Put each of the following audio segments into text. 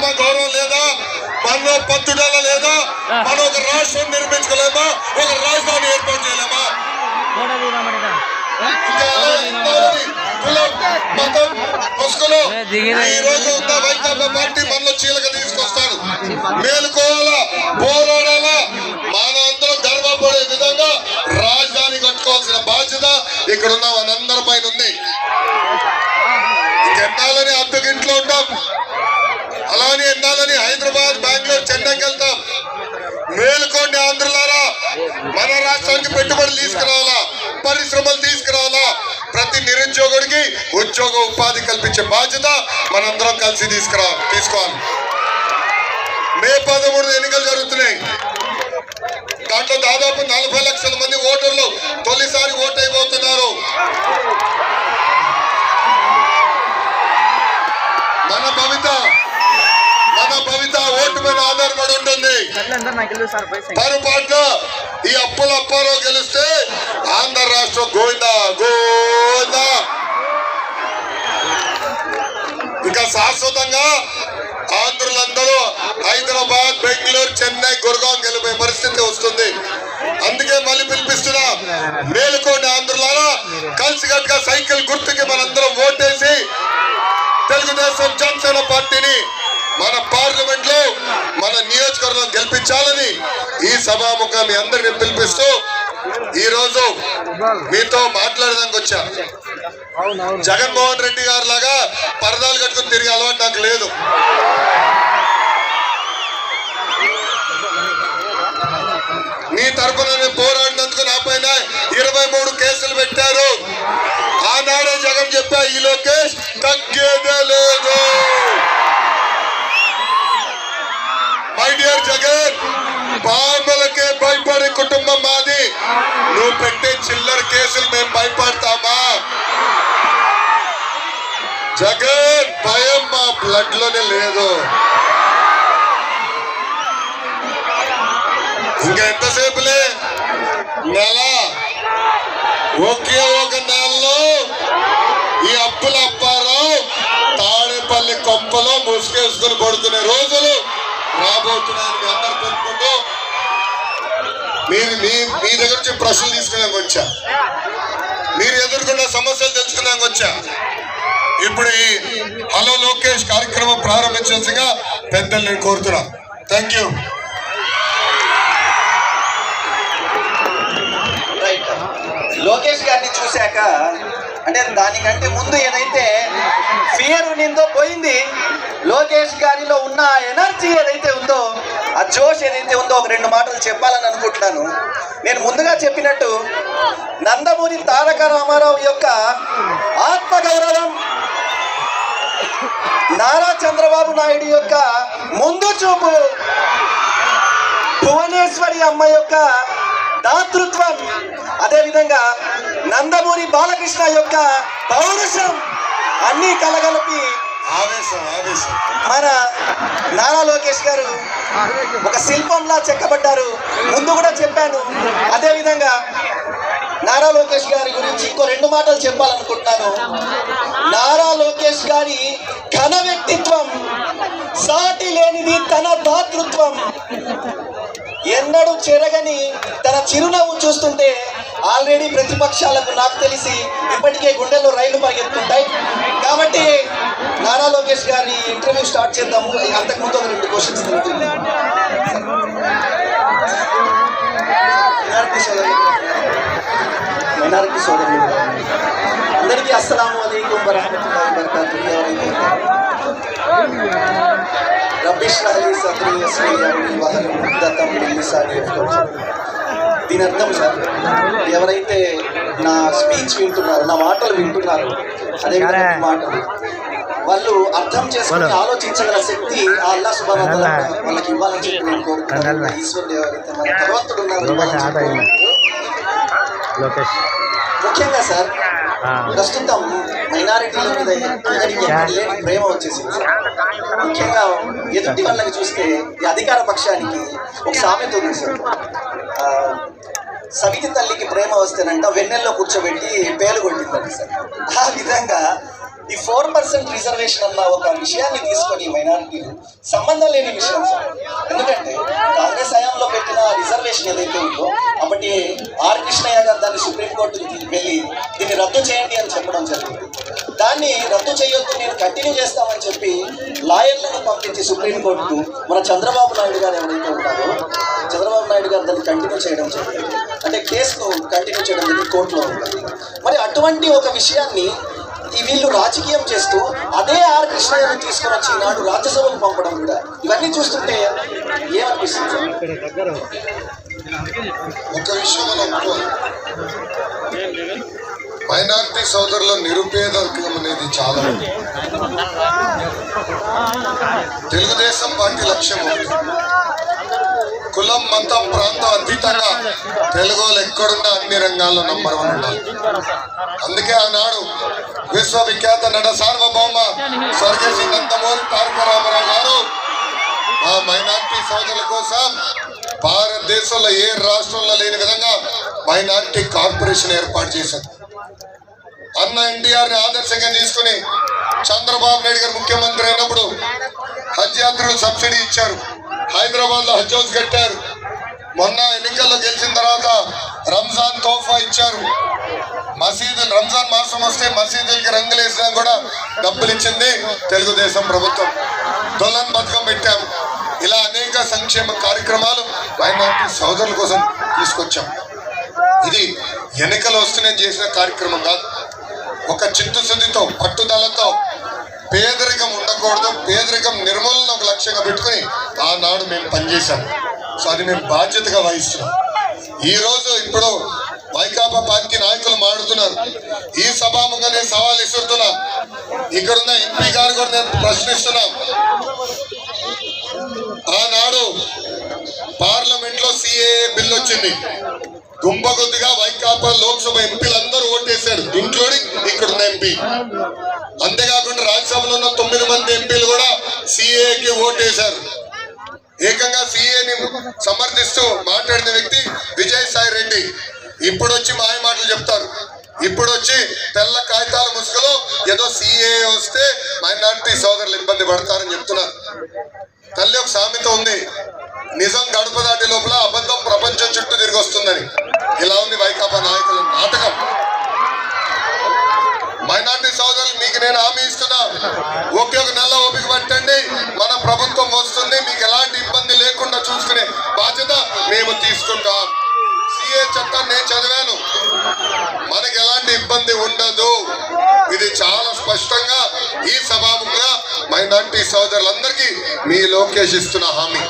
ఆత్మ గౌరవం లేదా? మనలో పట్టుదల లేదా? మనం ఒక రాష్ట్రం నిర్మించుకోలేమా? ఒక రాజధాని ఏర్పాటు చేయలేమా? మతం ముసుగులో ఈ రోజు ఉన్న వైకాపా పార్టీ మనలో చీలక తీసుకొస్తాడు. మేలుకోవాలా, పోరాడాలా, మన అందరం గర్వపడే విధంగా రాజధాని కట్టుకోవాల్సిన బాధ్యత ఇక్కడ ఉన్న మనందరి పైన ఉంది. ఎన్నాలని అద్దెకింట్లో ఉంటాం, అలానే ఎన్నాలని హైదరాబాద్, బెంగళూరు, చెన్నైకి వెళ్తాం. మేలుకోండి ఆంధ్రులారా, మన రాష్ట్రానికి పెట్టుబడులు తీసుకురావాలా, పరిశ్రమలు తీసుకురావాలా, ప్రతి నిరుద్యోగుడికి ఉద్యోగ ఉపాధి కల్పించే బాధ్యత మనందరం కలిసి తీసుకోవాలి. మే 13 ఎన్నికలు జరుగుతున్నాయి. దాంట్లో దాదాపు 40 లక్షల మంది ఓటర్లు తొలిసారి ఓటు అయిపోతున్నారు. మన భవిత ఓటు మీద ఆధారపడి ఉంటుంది. పొరపాటున ఈ అప్పారావు గెలిస్తే ఆంధ్ర రాష్ట్రం గోవిందా గోవిందా. ఇక శాశ్వతంగా ఆంధ్రులందరూ హైదరాబాద్, బెంగళూరు, చెన్నై, గురుగాం గెలిపే పరిస్థితి వస్తుంది. అందుకే మళ్ళీ పిలిపిస్తున్నా, మేలుకోండి ఆంధ్రులారా, కలిసికట్టుగా సైకిల్ గుర్తుకి మనందరం ఓటేసి తెలుగుదేశం జనసేన పార్టీని మన పార్లమెంట్ లో, మన నియోజకవర్గం గెలిపించాలని ఈ సభాముఖం మీ అందరినీ పిలిపిస్తూ ఈ రోజు మీతో మాట్లాడడానికి వచ్చా. జగన్మోహన్ రెడ్డి గారి లాగా పరదాలు కట్టుకుని తిరిగే అలవాటు నాకు లేదు. మీ తరఫున పోరాడినందుకు నా పైన 23 కేసులు పెట్టారు. ఆనాడే జగన్ చెప్పా, ఈ లోకేష్ తగ్గేదే లేదు. మై డియర్ జగన్, బాంబులకే భయపడే కుటుంబం మాది. నువ్వు పెట్టే చిల్లర కేసులు మేము భయపడతామా? జగన్, భయం మా బ్లడ్ లోనే లేదు. ఇంకా ఎంతసేపులే? నెల, ఒకే ఒక నెలలో ఈ అప్పారావు తాడేపల్లి కొంపలో ముసుగేసుకుని పడుకునే రోజులు రాబోతున్నాయని మీ అందరు తెలుపుకుంటూ మీ దగ్గర నుంచి ప్రశ్నలు తీసుకున్నాక వచ్చా, మీరు ఎదుర్కొన్న సమస్యలు తెలుసుకున్నాక వచ్చా. ఇప్పుడు ఈ హలో లోకేష్ కార్యక్రమం ప్రారంభించాల్సిందిగా పెద్దలు నేను కోరుతున్నా. Thank you. లోకేష్ గారిని చూశాక, అంటే దానికంటే ముందు ఏదైతే ఫియర్ ఉన్నిందో పోయింది. లోకేష్ గారిలో ఉన్న ఎనర్జీ ఏదైతే ఉందో, ఆ జోష్ ఏదైతే ఉందో, ఒక 2 మాటలు చెప్పాలని అనుకుంటున్నాను. నేను ముందుగా చెప్పినట్టు నందమూరి తారక రామారావు యొక్క ఆత్మగౌరవం, నారా చంద్రబాబు నాయుడు యొక్క ముందు చూపు, భువనేశ్వరి అమ్మ యొక్క దాతృత్వం, అదేవిధంగా నందమూరి బాలకృష్ణ యొక్క పౌరుషం అన్నీ కలగలిపి మన నారా లోకేష్ గారు ఒక శిల్పంలా చెక్కబడ్డారు. ముందు కూడా చెప్పాను. అదేవిధంగా నారా లోకేష్ గారి గురించి ఇంకో 2 మాటలు చెప్పాలనుకుంటున్నాను. నారా లోకేష్ గారి ఘన వ్యక్తిత్వం, సాటి లేనిది తన దాతృత్వం, ఎన్నడూ చెరగని తన చిరునవ్వు చూస్తుంటే ఆల్రెడీ ప్రతిపక్షాలకు నాకు తెలిసి ఇప్పటికే గుండెల్లో రైళ్లు పరిగెత్తుంటాయి. కాబట్టి నారా లోకేష్ గారి ఇంటర్వ్యూ స్టార్ట్ చేద్దాము. అంతకుముందు ఒక 2 క్వశ్చన్స్ మైనారిటీ సోదరులు అందరికీ అస్సలాము అలైకుం వరహ్మతుల్లాహి వబరకాతుహు. రబ్బి ఇష్రహ్ లీ సద్రీ వయస్సిర్ లీ అమ్రీ వహ్లుల్ ఉక్దతం మిన్ లిసానీ యఫ్ఖహూ ఖౌలీ. దీని అర్థం సార్, ఎవరైతే నా స్పీచ్ వింటున్నారో, నా మాటలు వింటున్నారో, అదేవిధంగా మాటలు వాళ్ళు అర్థం చేసుకుని ఆలోచించగల శక్తి ఆ అల్లాహ్ సుబ్హానహు వ తఆలా వాళ్ళకి ఇవ్వాలని చెప్పి నేను కోరుకుంటున్నాను. ఈశ్వరుడు ఎవరైతే మన భగవంతుడు ఉన్నారు. ముఖ్యంగా సార్, ప్రస్తుతం మైనారిటీల మీద అందరికీ లేని ప్రేమ వచ్చేసింది సార్. ముఖ్యంగా ఎదుటి వాళ్ళని చూస్తే ఈ అధికార పక్షానికి ఒక సామెత ఉంది సార్, సవితి తల్లికి ప్రేమ వస్తేనంట వెన్నెల్లో కూర్చోబెట్టి పేలు కొట్టిందండి సార్. ఆ విధంగా ఈ 4% రిజర్వేషన్ అన్న ఒక విషయాన్ని తీసుకొని మైనారిటీలు సంబంధం లేని విషయం సార్. ఎందుకంటే కాంగ్రెస్ హయాంలో పెట్టిన రిజర్వేషన్ ఏదైతే ఉందో అప్పటి ఆర్ కృష్ణయ్య గారు దాన్ని సుప్రీంకోర్టుకి వెళ్ళి దీన్ని రద్దు చేయండి అని చెప్పడం జరిగింది. దాన్ని రద్దు చేయొద్దు, నేను కంటిన్యూ చేస్తామని చెప్పి లాయర్లను పంపించి సుప్రీంకోర్టుకు మన చంద్రబాబు నాయుడు గారు ఎవరైతే ఉన్నారో చంద్రబాబు నాయుడు గారు దాన్ని కంటిన్యూ చేయడం జరిగింది. అంటే కేసును కంటిన్యూ చేయడం జరిగింది, కోర్టులో ఉంటుంది. మరి అటువంటి ఒక విషయాన్ని వీళ్ళు రాజకీయం చేస్తూ అదే ఆర్ కృష్ణయ్యను తీసుకొని వచ్చి ఈనాడు రాజ్యసభకు పంపడం కూడా ఇవన్నీ చూస్తుంటే ఏమనిపిస్తుంది? ఒక విషయం మనం మైనారిటీ సోదరుల నిరుపేదకం అనేది చాలా ఉంది. తెలుగుదేశం పార్టీ లక్ష్యం ఉంది. కులం మతం ప్రాంతం అతీతంగా తెలుగు వాళ్ళు ఎక్కడున్నా అన్ని రంగాల్లో నంబర్ 1 ఉండాలి. అందుకే ఆనాడు విశ్వవిఖ్యాత నట సార్వభౌమ స్వర్గీయ నందమూరి తారక రామారావు గారు ఆ మైనారిటీ సోదరుల కోసం భారతదేశంలో ఏ రాష్ట్రంలో లేని విధంగా మైనారిటీ కార్పొరేషన్ ఏర్పాటు చేశారు. అన్న ఎన్టీఆర్ ని ఆదర్శంగా తీసుకుని చంద్రబాబు నాయుడు గారు ముఖ్యమంత్రి అయినప్పుడు హజ్ యాత్రలు సబ్సిడీ ఇచ్చారు. హైదరాబాద్ లో హజ్ హౌస్ కట్టారు. మొన్న ఎన్నికల్లో గెలిచిన తర్వాత రంజాన్ తోఫా ఇచ్చారు. మసీదులు రంజాన్ మాసం వస్తే మసీదులకి రంగులు వేసినా కూడా డబ్బులు ఇచ్చింది తెలుగుదేశం ప్రభుత్వం. దొలన్ పథకం పెట్టాము. ఇలా అనేక సంక్షేమ కార్యక్రమాలు మైనారిటీ సోదరుల కోసం తీసుకొచ్చాం. ఇది ఎన్నికలు వస్తూనే చేసిన కార్యక్రమం కాదు. ఒక చిత్తశుద్ధితో పట్టుదలతో పేదరికం ఉండకూడదు, పేదరికం నిర్మూలన ఒక లక్ష్యంగా పెట్టుకుని ఆనాడు మేము పనిచేశాం. సో అది మేము బాధ్యతగా వహిస్తున్నాం. ఈ రోజు ఇప్పుడు వైకాపా పార్టీ నాయకులు మాడుతున్నారు. ఈ సభాముఖంగా నేను సవాల్ ఇస్తున్నా. ఇక్కడున్న ఎంపీ గారు కూడా నేను ప్రశ్నిస్తున్నాం. ఆనాడు పార్లమెంట్ లో సిఏఏ బిల్ వచ్చింది. గుంపకొద్దిగా వైకాపా లోక్సభ ఎంపీలందరూ ఓటేశారు, ఇంక్లూడింగ్ ఇక్కడున్న ఎంపీ. అంతేకాకుండా రాజ్యసభలో ఉన్న 9 మంది ఎంపీలు కూడా సిఏకి ఓటేశారు. ఏకంగా సిఏని సమర్థిస్తూ మాట్లాడిన వ్యక్తి విజయసాయి రెడ్డి. ఇప్పుడు వచ్చి మాయ మాటలు చెప్తారు. ఇప్పుడు వచ్చి తెల్ల కాగితాల ముసుగులో ఏదో సిఏ వస్తే మైనారిటీ సోదరులు ఇబ్బంది పడతారని చెప్తున్నారు. తల్లి ఒక సామెత ఉంది, నిజం గడప దాటి లోపల అబద్ధం ప్రపంచం చుట్టూ తిరిగి వస్తుందని. ఇలా ఉంది వైకాపా నాయకుల నాటకం. మైనారిటీ సోదరులు మీకు నేను హామీ ఇస్తున్నా, ఒకే ఒక నెల ఓపిక పట్టండి, మన ప్రభుత్వం వస్తుంది. మీకు ఎలాంటి ఇబ్బంది లేకుండా చూసుకునే బాధ్యత మేము తీసుకుంటాం. సిఏ చట్టం నేను చదివాను, మనకి ఎలాంటి ఇబ్బంది ఉండదు. ఇది చాలా స్పష్టంగా ఈ సభాముఖంగా మైనారిటీ సోదరులందరికీ మీ లోకేష్ ఇస్తున్న హామీ.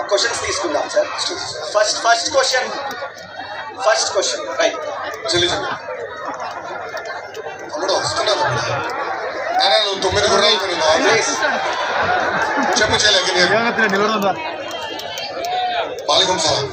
క్వశ్చన్స్ తీసుకుందాం సార్. First question right. తమ్ముడు వస్తున్నాను. నువ్వు 9 గుర్రాలు చెప్పు చేయలేక వాలేకుం సలాం.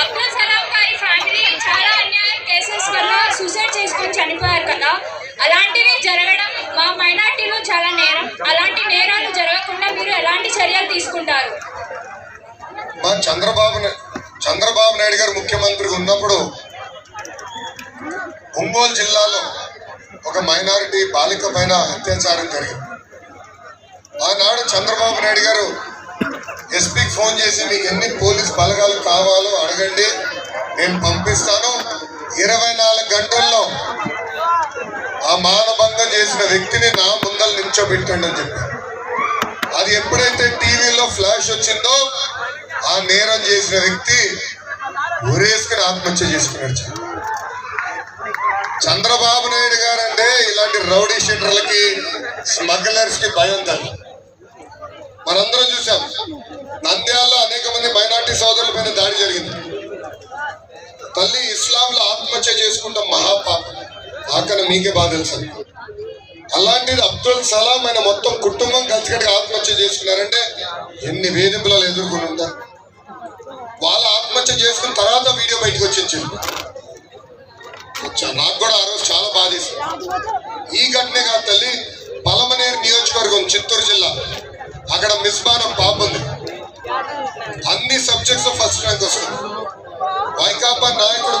అబ్దుల్ సలాం గారి ఫ్యామిలీ చాలా అన్యాయ కేసెస్ వల్ల సూసైడ్ చేసుకొని చనిపోయారు కదా, అలాంటివి జరగడం మా మైనార్టీలో చాలా నేరం. అలాంటి నేరాలు జరగకుండా మీరు ఎలాంటి చర్యలు తీసుకుంటారు? మా చంద్రబాబు నాయుడు గారు ముఖ్యమంత్రిగా ఉన్నప్పుడు ఒంగోలు జిల్లాలో ఒక మైనారిటీ బాలిక పైన అత్యాచారం జరిగింది. ఆనాడు చంద్రబాబు నాయుడు గారు ఎస్పీకి ఫోన్ చేసి మీకు ఎన్ని పోలీస్ బలగాలు కావాలో అడగండి, నేను పంపిస్తాను, 24 గంటల్లో ఆ మానభంగం చేసిన వ్యక్తిని నా ముందర నిల్చోబెట్టండి అని చెప్పారు. అది ఎప్పుడైతే టీవీలో ఫ్లాష్ వచ్చిందో ఆ నేరం చేసిన వ్యక్తి ఉరేసుకుని ఆత్మహత్య చేసుకున్నాడు. చంద్రబాబు నాయుడు గారు అంటే ఇలాంటి రౌడీ షీటర్లకి స్మగ్లర్స్ కి భయం కాదు. మనందరం చూసాం, నంద్యాలలో అనేక మంది మైనార్టీ సోదరుల పైన దాడి జరిగింది. తల్లి ఇస్లాంలో ఆత్మహత్య చేసుకుంటాం మహాపాపం, ఆకలి మీకే బాధ తెలుసు. అలాంటిది అబ్దుల్ సలాం ఆయన మొత్తం కుటుంబం కలిసికట్టుగా ఆత్మహత్య చేసుకున్నారంటే ఎన్ని వేధింపులు ఎదుర్కొని ఉంటారు. వాళ్ళ ఆత్మహత్య చేసుకున్న తర్వాత వీడియో బయటకు వచ్చింది. నాకు కూడా ఆ రోజు చాలా బాధేసింది. ఈ ఘటనే కాదు తల్లి, పలమనేరు నియోజకవర్గం చిత్తూరు జిల్లా, అక్కడ మిస్బానం పాప ఉంది, అన్ని సబ్జెక్ట్స్ ఫస్ట్ ర్యాంక్ వస్తుంది. వైకాపా నాయకుడు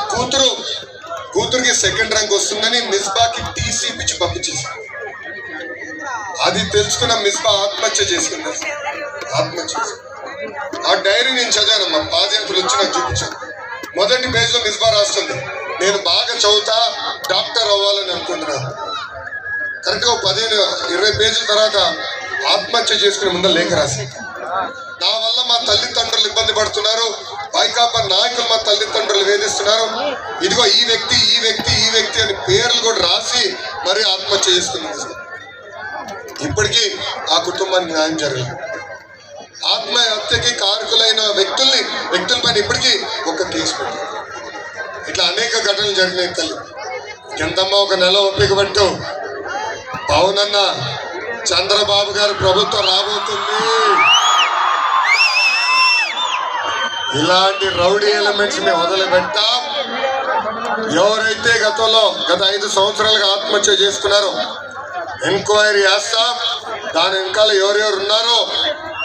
కూతురికి సెకండ్ ర్యాంక్ వస్తుందని మిస్బాకి టీసీ ఇచ్చి పంపించేసి, అది తెలుసుకున్న మిస్బా ఆత్మహత్య చేసుకుంది. ఆ డైరీ నేను చదివాను, మా పాదయాత్రలు వచ్చి నాకు చూపించాను. మొదటి పేజ్లో మిస్బా రాస్తుంది, నేను బాగా చదువుతా డాక్టర్ అవ్వాలని అనుకుంటున్నాను. కరెక్ట్గా 15-20 పేజీల తర్వాత ఆత్మహత్య చేసుకునే ముందు లేఖ రాసి, నా వల్ల మా తల్లిదండ్రులు ఇబ్బంది పడుతున్నారు, వైకాపా నాయకులు మా తల్లిదండ్రులు వేధిస్తున్నారు, ఇదిగో ఈ వ్యక్తి అని పేర్లు కూడా రాసి మరి ఆత్మహత్య చేసుకున్నాను. ఇప్పటికీ ఆ కుటుంబానికి న్యాయం జరగలేదు. ఆత్మహత్యకి కారకులైన వ్యక్తులపైన ఇప్పటికీ ఒక కేసు పెట్టారు. ఇట్లా అనేక ఘటనలు జరిగినాయి తల్లి. ఎంతమ్మా ఒక నెల ఒప్పిక పెట్టు, పవనన్న చంద్రబాబు గారి ప్రభుత్వం రాబోతుంది. ఇలాంటి రౌడీ ఎలిమెంట్స్ మేము వదిలిపెట్టాం. ఎవరైతే గత 5 సంవత్సరాలుగా ఆత్మహత్య చేసుకున్నారో ఎంక్వైరీ చేస్తాం. దాని వెనకాల ఎవరెవరు ఉన్నారో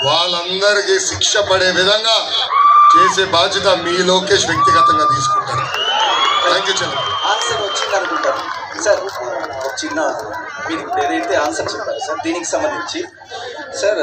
వాళ్ళందరికీ శిక్ష పడే విధంగా చేసే బాధ్యత మీ లోకేష్ వ్యక్తిగతంగా తీసుకుంటారు. Thank you. ఆన్సర్ వచ్చింది అనుకుంటారు సార్. చిన్న మీరు ఏదైతే ఆన్సర్ చెప్పారు సార్, దీనికి సంబంధించి సార్